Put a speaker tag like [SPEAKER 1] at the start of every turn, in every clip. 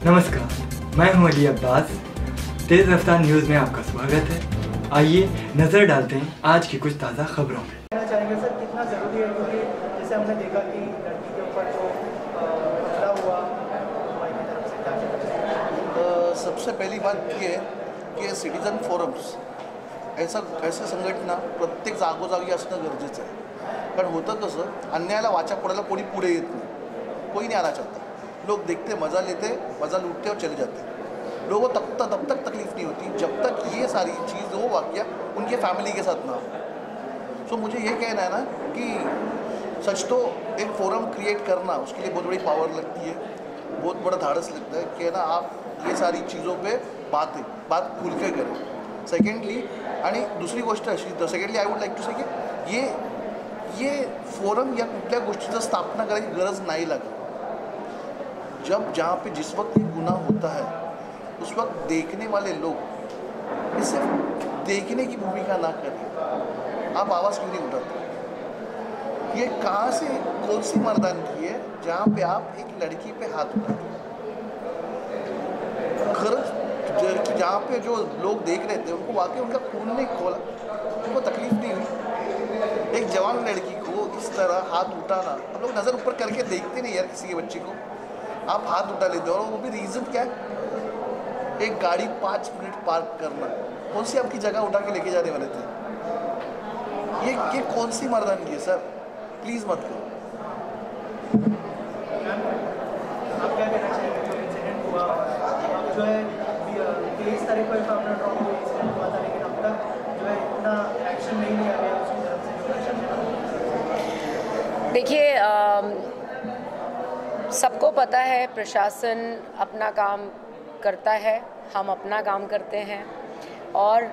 [SPEAKER 1] नमस्कार, मैं हूं अली अब्बास। तेज़ रफ्तार न्यूज़ में आपका स्वागत है। आइए नज़र डालते हैं आज की कुछ ताज़ा खबरों में।
[SPEAKER 2] कहना चाहेंगे सर, कितना ज़रूरी है, क्योंकि जैसे हमने देखा कि लड़की के ऊपर जो हमला हुआ भाई की तरफ से, क्या
[SPEAKER 3] सबसे पहली बात ये है की सिटीजन फोरम्स ऐसे संघटना प्रत्येक जागोजागी असणं गरजेचं आहे. कारण होतं कसं, अन्यायाला वाचा फोडायला कोणी पुढे येत नाही, कोई नहीं आना चाहता. लोग देखते, मज़ा लेते, मज़ा लूटते और चले जाते. लोगों को तब तक तकलीफ़ नहीं होती जब तक ये सारी चीज़ वो वाक़या उनके फैमिली के साथ ना हो. सो मुझे ये कहना है ना कि सच तो एक फोरम क्रिएट करना, उसके लिए बहुत बड़ी पावर लगती है, बहुत बड़ा धाड़स लगता है कि ना आप ये सारी चीज़ों पे बात खुल के करें. सेकेंडली आणि दुसरी गोष्ट अशी, secondly I would like to say की ये फोरम या कुठल्या गोष्टीचं स्थापना करायची गरज नाही लागत. जब जहाँ पे जिस वक्त ये गुनाह होता है उस वक्त देखने वाले लोग इसे देखने की भूमिका ना करें. आप आवाज़ क्यों नहीं उठाते? ये कहाँ से कौन सी मर्दानगी है जहाँ पे आप एक लड़की पे हाथ उठाते? जहाँ पे जो लोग देख रहे थे उनको वाकई उनका खून नहीं खोला, उनको तकलीफ नहीं हुई. एक जवान लड़की को इस तरह हाथ उठाना, हम लोग नज़र ऊपर करके देखते नहीं यार किसी के बच्चे को, आप हाथ उठा लेते हो. और वो भी रीज़न क्या है? एक गाड़ी 5 मिनट पार्क करना. कौन सी आपकी जगह उठा के लेके जाने वाले थे? ये कौन सी मर्दानगी है सर? प्लीज़ मत करो.
[SPEAKER 2] आप क्या कहना चाहेंगे? जो इंसिडेंट हुआ जो है 23 तारीख को अपना ड्रॉप हुआ इंसिडेंट हुआ था, लेकिन अब तक जो है इतना एक्शन नहीं लिया गया उसकी तरफ से, जो प्रशासन.
[SPEAKER 4] देखिए, सबको पता है प्रशासन अपना काम करता है, हम अपना काम करते हैं. और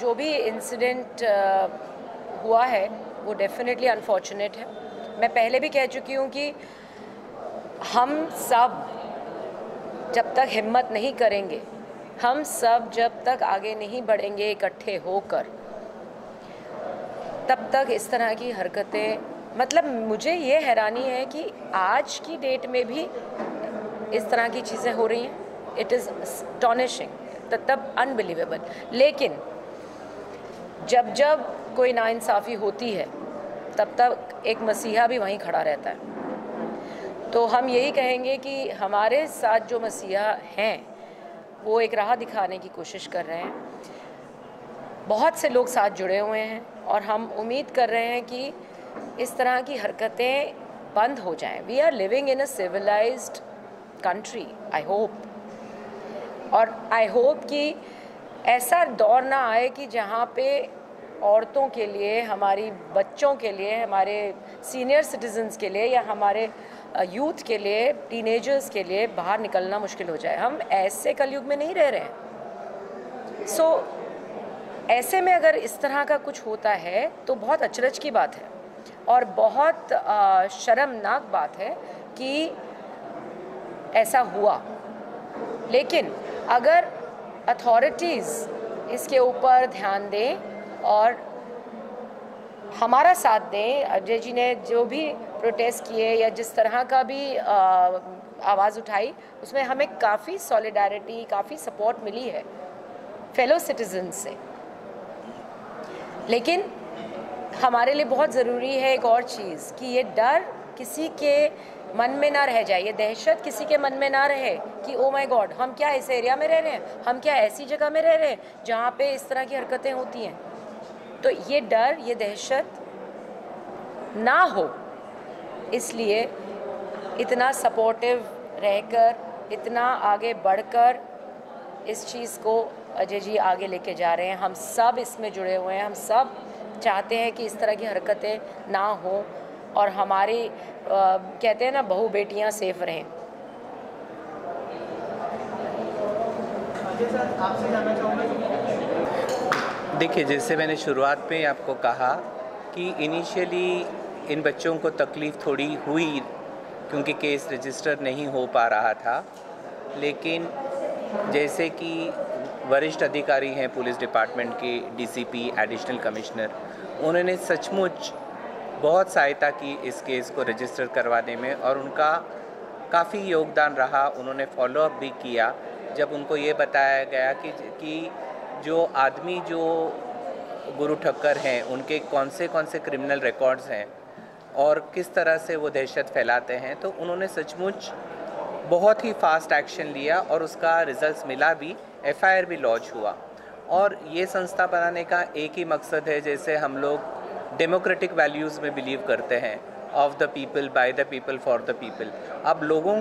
[SPEAKER 4] जो भी इंसिडेंट हुआ है वो डेफिनेटली अनफॉर्चुनेट है. मैं पहले भी कह चुकी हूँ कि हम सब जब तक हिम्मत नहीं करेंगे, हम सब जब तक आगे नहीं बढ़ेंगे इकट्ठे होकर, तब तक इस तरह की हरकतें, मतलब मुझे ये हैरानी है कि आज की डेट में भी इस तरह की चीज़ें हो रही हैं. इट इज़ अस्टॉनिशिंग, तब अनबिलीवेबल. लेकिन जब जब कोई नाइंसाफ़ी होती है तब तक एक मसीहा भी वहीं खड़ा रहता है. तो हम यही कहेंगे कि हमारे साथ जो मसीहा हैं वो एक राह दिखाने की कोशिश कर रहे हैं. बहुत से लोग साथ जुड़े हुए हैं और हम उम्मीद कर रहे हैं कि इस तरह की हरकतें बंद हो जाएं. We are living in a civilised country, I hope. और आई होप कि ऐसा दौर ना आए कि जहाँ पे औरतों के लिए, हमारी बच्चों के लिए, हमारे सीनियर सिटीजन्स के लिए या हमारे यूथ के लिए, टीनेजर्स के लिए बाहर निकलना मुश्किल हो जाए. हम ऐसे कलयुग में नहीं रह रहे हैं. सो ऐसे में अगर इस तरह का कुछ होता है तो बहुत अचरज की बात है और बहुत शर्मनाक बात है कि ऐसा हुआ. लेकिन अगर अथॉरिटीज़ इसके ऊपर ध्यान दें और हमारा साथ दें, अजय जी ने जो भी प्रोटेस्ट किए या जिस तरह का भी आवाज़ उठाई, उसमें हमें काफ़ी सॉलिडारिटी, काफ़ी सपोर्ट मिली है फेलो सिटीजन्स से. लेकिन हमारे लिए बहुत ज़रूरी है एक और चीज़ कि ये डर किसी के मन में ना रह जाए, ये दहशत किसी के मन में ना रहे कि ओ माय गॉड, हम क्या इस एरिया में रह रहे हैं, हम क्या ऐसी जगह में रह रहे हैं जहाँ पे इस तरह की हरकतें होती हैं. तो ये डर, ये दहशत ना हो, इसलिए इतना सपोर्टिव रहकर, इतना आगे बढ़कर इस चीज़ को अजय जी आगे लेके जा रहे हैं. हम सब इसमें जुड़े हुए हैं, हम सब चाहते हैं कि इस तरह की हरकतें ना हो और हमारी कहते हैं ना, बहू बेटियां सेफ रहें.
[SPEAKER 2] आपसे जानना चाहूँगा.
[SPEAKER 5] देखिए, जैसे मैंने शुरुआत में आपको कहा कि इनिशियली इन बच्चों को तकलीफ़ थोड़ी हुई क्योंकि केस रजिस्टर नहीं हो पा रहा था. लेकिन जैसे कि वरिष्ठ अधिकारी हैं पुलिस डिपार्टमेंट के, डीसीपी, एडिशनल कमिश्नर, उन्होंने सचमुच बहुत सहायता की इस केस को रजिस्टर करवाने में और उनका काफ़ी योगदान रहा। उन्होंने फॉलोअप भी किया जब उनको ये बताया गया कि जो आदमी जो गुरु ठक्कर हैं उनके कौन से क्रिमिनल रिकॉर्ड्स हैं और किस तरह से वो दहशत फैलाते हैं, तो उन्होंने सचमुच बहुत ही फास्ट एक्शन लिया और उसका रिजल्ट्स मिला भी, एफआईआर भी लॉन्च हुआ। और ये संस्था बनाने का एक ही मकसद है, जैसे हम लोग डेमोक्रेटिक वैल्यूज़ में बिलीव करते हैं, of the people, by the people, for the people. अब लोगों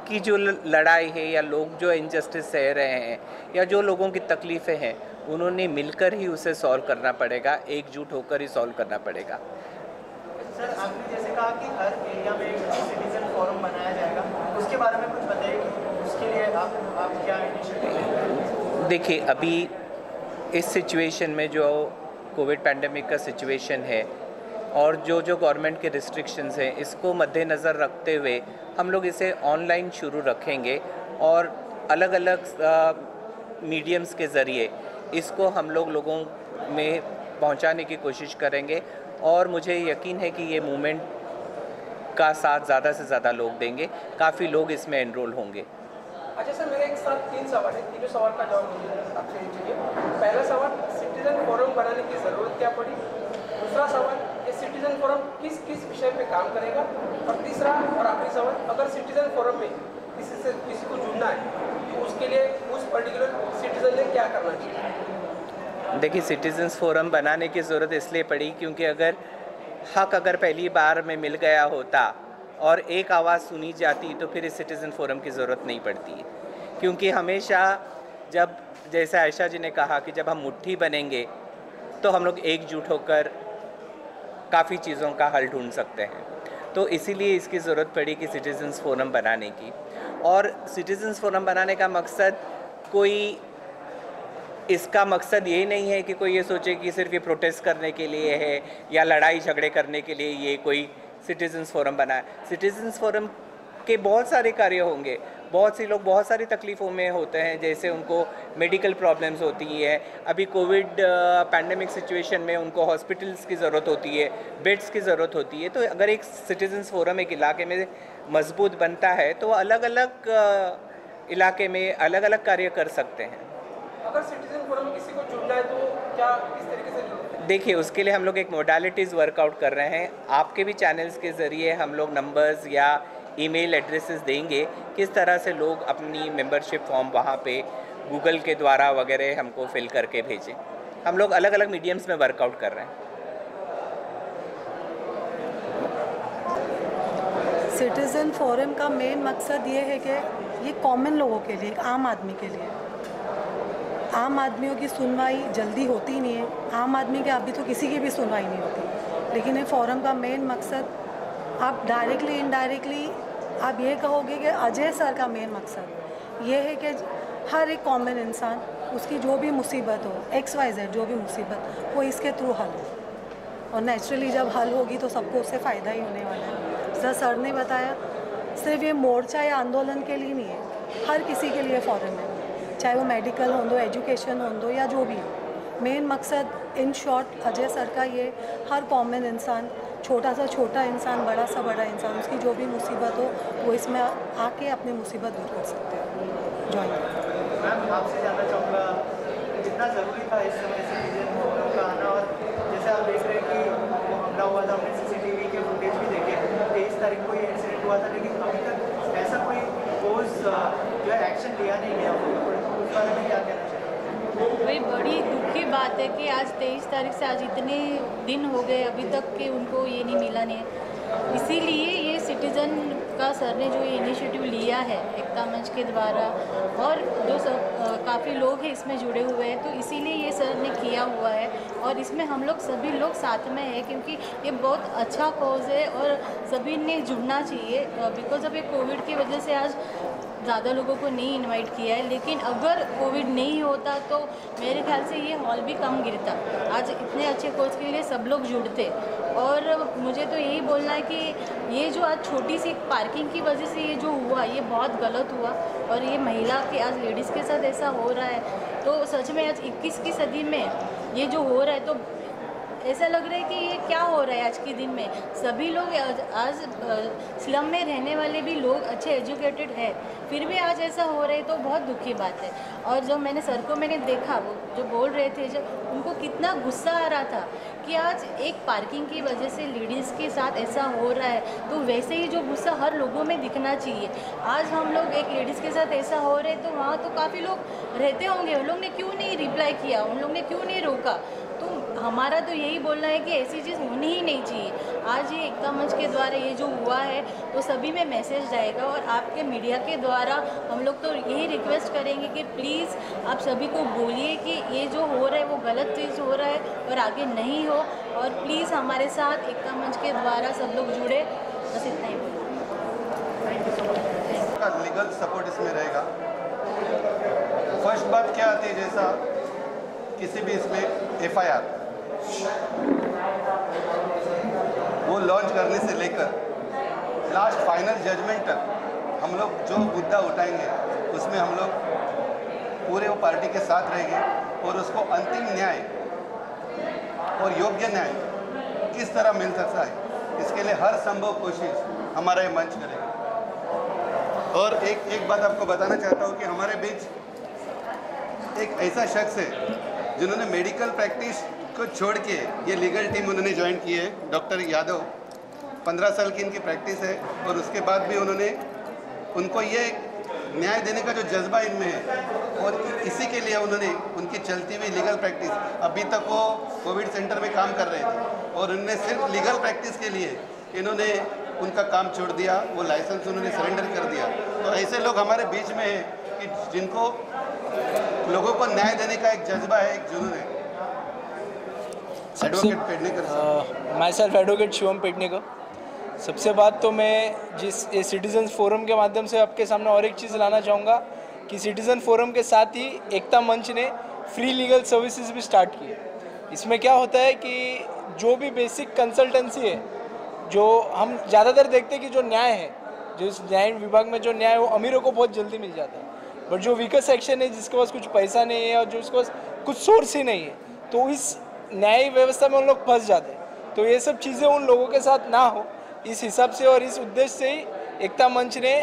[SPEAKER 5] की जो लड़ाई है या लोग जो इनजस्टिस सह रहे हैं या जो लोगों की तकलीफ़ें हैं, उन्होंने मिलकर ही उसे सॉल्व करना पड़ेगा, एकजुट होकर ही सॉल्व करना पड़ेगा।
[SPEAKER 2] सर, आपने जैसे कहा कि हर एरिया में एक सिटीजन फोरम बनाया जाएगा, उसके बारे में कुछ बताइए कि उसके लिए आप क्या इनिशिएटिव लेंगे?
[SPEAKER 5] देखिए, अभी इस सिचुएशन में जो कोविड पैंडेमिक का सिचुएशन है और जो गवर्नमेंट के रिस्ट्रिक्शंस हैं, इसको मद्देनज़र रखते हुए हम लोग इसे ऑनलाइन शुरू रखेंगे और अलग अलग मीडियम्स के ज़रिए इसको हम लोगों में पहुंचाने की कोशिश करेंगे और मुझे यकीन है कि ये मूवमेंट का साथ ज़्यादा से ज़्यादा लोग देंगे, काफ़ी लोग इसमें एनरोल होंगे।
[SPEAKER 6] अच्छा सर, मेरे एक साथ 3 सवाल है, तीनों सवाल का जवाब मुझे आपसे चाहिए। पहला सवाल, सिटीजन फोरम बनाने की ज़रूरत क्या पड़ी? दूसरा सवाल, ये सिटीजन फोरम किस विषय पे काम करेगा? और तीसरा और आखिरी सवाल, अगर सिटीजन फोरम में किसी को जुड़ना है तो उसके लिए उस पर्टिकुलर सिटीजन ने क्या करना चाहिए?
[SPEAKER 5] देखिए, सिटीजन्स फोरम बनाने की ज़रूरत इसलिए पड़ी क्योंकि अगर पहली बार में मिल गया होता और एक आवाज़ सुनी जाती तो फिर इस सिटीज़न फोरम की ज़रूरत नहीं पड़ती है। क्योंकि हमेशा जैसे आयशा जी ने कहा कि जब हम मुट्ठी बनेंगे तो हम लोग एकजुट होकर काफ़ी चीज़ों का हल ढूंढ सकते हैं। तो इसीलिए इसकी ज़रूरत पड़ी कि सिटीजन्स फोरम बनाने की। और सिटीजन्स फोरम बनाने का मकसद इसका मकसद ये नहीं है कि कोई ये सोचे कि सिर्फ ये प्रोटेस्ट करने के लिए है या लड़ाई झगड़े करने के लिए ये कोई सिटीजन्स फोरम बना है। सिटीजन्स फोरम के बहुत सारे कार्य होंगे। बहुत से लोग बहुत सारी तकलीफ़ों में होते हैं, जैसे उनको मेडिकल प्रॉब्लम्स होती है, अभी कोविड पैंडेमिक सिचुएशन में उनको हॉस्पिटल्स की ज़रूरत होती है, बेड्स की ज़रूरत होती है। तो अगर एक सिटीजन्स फोरम एक इलाके में मजबूत बनता है तो अलग अलग इलाके में अलग अलग कार्य कर सकते हैं।
[SPEAKER 6] अगर सिटीजन फोरम में किसी को जुड़ना है तो क्या किस तरीके से जुड़ना है?
[SPEAKER 5] देखिए, उसके लिए हम लोग एक मोडालिटीज़ वर्कआउट कर रहे हैं। आपके भी चैनल्स के ज़रिए हम लोग नंबर्स या ईमेल एड्रेसेस देंगे, किस तरह से लोग अपनी मेंबरशिप फॉर्म वहाँ पे गूगल के द्वारा वगैरह हमको फिल करके भेजें। हम लोग अलग अलग मीडियम्स में वर्कआउट कर रहे हैं।
[SPEAKER 7] सिटीज़न फोरम का मेन मकसद ये है कि ये कॉमन लोगों के लिए, एक आम आदमी के लिए, आम आदमियों की सुनवाई जल्दी होती नहीं है। आम आदमी के अभी तो किसी की भी सुनवाई नहीं होती, लेकिन ये फोरम का मेन मकसद, आप डायरेक्टली इनडायरेक्टली आप ये कहोगे कि अजय सर का मेन मकसद ये है कि हर एक कॉमन इंसान, उसकी जो भी मुसीबत हो, XYZ जो भी मुसीबत, वो इसके थ्रू हल हो। और नेचुरली जब हल होगी तो सबको उससे फ़ायदा ही होने वाला है। जैसा सर ने बताया, सिर्फ ये मोर्चा या आंदोलन के लिए नहीं है, हर किसी के लिए फोरम है, चाहे वो मेडिकल हो दो, एजुकेशन हो दो या जो भी हो। मेन मकसद इन शॉर्ट अजय सर का ये, हर कॉमन इंसान, छोटा सा छोटा इंसान, बड़ा सा बड़ा इंसान, उसकी जो भी मुसीबत हो वो इसमें आके अपनी मुसीबत दूर कर सकते हैं। जॉइन।
[SPEAKER 2] मैम, आपसे जानना चाहूँगा, कितना ज़रूरी था इस समय सिटीजन फोरम का आना? और जैसे आप देख रहे हैं कि वो हमला हुआ था, हमने CCTV के फुटेज भी देखे, 23 तारीख को ये इंसिडेंट हुआ था, लेकिन अभी तक ऐसा कोई ठोस जो है एक्शन लिया नहीं गया। उस बारे में क्या कहना चाहिए?
[SPEAKER 8] भाई, बड़ी दुख की बात है कि आज 23 तारीख से आज इतने दिन हो गए, अभी तक कि उनको ये नहीं मिला नहीं है। इसीलिए ये सिटीज़न का सर ने जो ये इनिशिएटिव लिया है एकता मंच के द्वारा, और जो काफ़ी लोग हैं इसमें जुड़े हुए हैं, तो इसीलिए ये सर ने किया हुआ है। और इसमें हम लोग सभी लोग साथ में हैं, क्योंकि ये बहुत अच्छा कॉज है और सभी ने जुड़ना चाहिए। बिकॉज अब ये कोविड की वजह से आज ज़्यादा लोगों को नहीं इनवाइट किया है, लेकिन अगर कोविड नहीं होता तो मेरे ख्याल से ये हॉल भी कम गिरता। आज इतने अच्छे कोच के लिए सब लोग जुड़ते। और मुझे तो यही बोलना है कि ये जो आज छोटी सी पार्किंग की वजह से ये जो हुआ, ये बहुत गलत हुआ। और ये महिला के, आज लेडीज़ के साथ ऐसा हो रहा है, तो सच में आज 21वीं सदी में ये जो हो रहा है, तो ऐसा लग रहा है कि ये क्या हो रहा है आज के दिन में। सभी लोग आज स्लम में रहने वाले भी लोग अच्छे एजुकेटेड है, फिर भी आज ऐसा हो रहा है तो बहुत दुखी बात है। और जो सर को मैंने देखा, वो जो बोल रहे थे, जब उनको कितना गुस्सा आ रहा था कि आज एक पार्किंग की वजह से लेडीज़ के साथ ऐसा हो रहा है, तो वैसे ही जो गुस्सा हर लोगों में दिखना चाहिए। आज हम लोग एक लेडीज़ के साथ ऐसा हो रहा है तो वहाँ तो काफ़ी लोग रहते होंगे, उन लोग ने क्यों नहीं रिप्लाई किया, उन लोग ने क्यों नहीं रोका। तो हमारा तो यही बोलना है कि ऐसी चीज़ होनी ही नहीं चाहिए। आज ये एकता मंच के द्वारा ये जो हुआ है तो सभी में मैसेज जाएगा, और आपके मीडिया के द्वारा हम लोग तो यही रिक्वेस्ट करेंगे कि प्लीज़ आप सभी को बोलिए कि ये जो हो रहा है वो गलत चीज़ हो रहा है और आगे नहीं हो, और प्लीज़ हमारे साथ एकता मंच के द्वारा सब लोग जुड़े। बस इतना ही बोलूँ।
[SPEAKER 9] लीगल सपोर्ट इसमें रहेगा। फर्स्ट बात क्या आती है, जैसा किसी भी इसमें एफआईआर वो लॉन्च करने से लेकर लास्ट फाइनल जजमेंट तक हम लोग जो मुद्दा उठाएंगे उसमें हम लोग पूरे वो पार्टी के साथ रहेंगे, और उसको अंतिम न्याय और योग्य न्याय किस तरह मिल सकता है इसके लिए हर संभव कोशिश हमारा ये मंच करेगा। और एक बात आपको बताना चाहता हूँ कि हमारे बीच एक ऐसा शख्स है जिन्होंने मेडिकल प्रैक्टिस को छोड़ के ये लीगल टीम उन्होंने ज्वाइन की है, डॉक्टर यादव। 15 साल की इनकी प्रैक्टिस है, और उसके बाद भी उनको ये न्याय देने का जो जज्बा इनमें है, और इसी के लिए उन्होंने उनकी चलती हुई लीगल प्रैक्टिस, अभी तक वो कोविड सेंटर में काम कर रहे थे, और उन्होंने सिर्फ लीगल प्रैक्टिस के लिए इन्होंने उनका काम छोड़ दिया, वो लाइसेंस उन्होंने सरेंडर कर दिया। तो ऐसे लोग हमारे बीच में हैं कि जिनको लोगों को न्याय देने का एक जज्बा है, एक जुनून है। Advocate Pednekar,
[SPEAKER 10] my self advocate Shivam Pednekar. सबसे बात तो मैं जिस सिटीजन फोरम के माध्यम से आपके सामने और एक चीज़ लाना चाहूँगा कि सिटीजन फोरम के साथ ही एकता मंच ने फ्री लीगल सर्विसेज भी स्टार्ट की है। इसमें क्या होता है कि जो भी बेसिक कंसल्टेंसी है, जो हम ज़्यादातर देखते हैं कि जो न्याय है, जो इस न्याय विभाग में जो न्याय है वो अमीरों को बहुत जल्दी मिल जाता है, बट जो वीकर सेक्शन है, जिसके पास कुछ पैसा नहीं है और जो उसके पास कुछ सोर्स ही नहीं है, तो इस न्याय व्यवस्था में उन लोग फंस जाते हैं। तो ये सब चीज़ें उन लोगों के साथ ना हो, इस हिसाब से और इस उद्देश्य से ही एकता मंच ने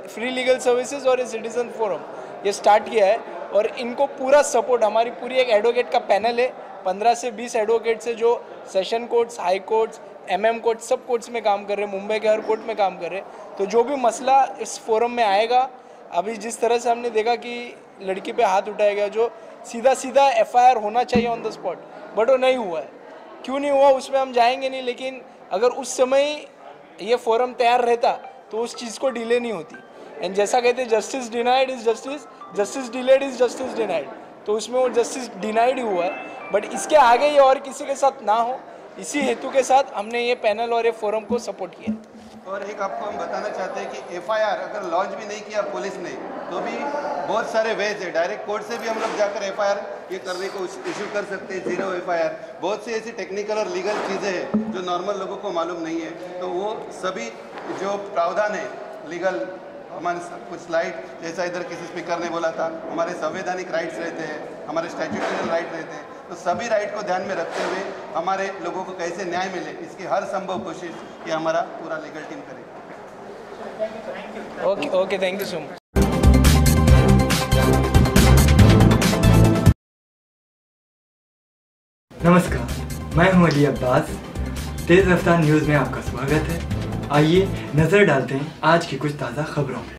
[SPEAKER 10] फ्री लीगल सर्विसेज और सिटीजन फोरम ये स्टार्ट किया है। और इनको पूरा सपोर्ट, हमारी पूरी एक एडवोकेट का पैनल है, 15 से 20 एडवोकेट से जो session courts, high courts, MM court, सब कोर्ट्स में काम कर रहे हैं, मुंबई के हर कोर्ट में काम कर रहे हैं। तो जो भी मसला इस फोरम में आएगा, अभी जिस तरह से हमने देखा कि लड़की पे हाथ उठाया गया, जो सीधा सीधा FIR होना चाहिए ऑन द स्पॉट, बट वो नहीं हुआ है। क्यों नहीं हुआ उसमें हम जाएंगे नहीं, लेकिन अगर उस समय ये फोरम तैयार रहता तो उस चीज़ को डिले नहीं होती। एंड जैसा कहते हैं justice denied is justice, justice delayed is justice denied, तो उसमें वो जस्टिस डिनाइड ही हुआ है। बट इसके आगे ये और किसी के साथ ना हो, इसी हेतु के साथ हमने ये पैनल और ये फोरम को सपोर्ट किया।
[SPEAKER 9] और एक आपको हम बताना चाहते हैं कि FIR अगर लॉन्च भी नहीं किया पुलिस ने, तो भी बहुत सारे वेज है। डायरेक्ट कोर्ट से भी हम लोग जाकर FIR ये करने को इशू कर सकते हैं, 0 FIR। बहुत सी ऐसी टेक्निकल और लीगल चीज़ें हैं जो नॉर्मल लोगों को मालूम नहीं है, तो वो सभी जो प्रावधान है लीगल, हमारे कुछ स्लाइड जैसा इधर किसी स्पीकर ने बोला था, हमारे संवैधानिक राइट्स रहते हैं, हमारे स्टैट्यूटरी राइट रहते हैं, तो सभी राइट को ध्यान में रखते हुए हमारे लोगों को कैसे न्याय मिले, इसकी हर संभव कोशिश ये हमारा पूरा लीगल टीम करेगी।
[SPEAKER 10] Okay, thank you so much.
[SPEAKER 1] नमस्कार, मैं हूं अली अब्बास। तेज़ रफ्तार न्यूज़ में आपका स्वागत है। आइए नज़र डालते हैं आज की कुछ ताज़ा खबरों में।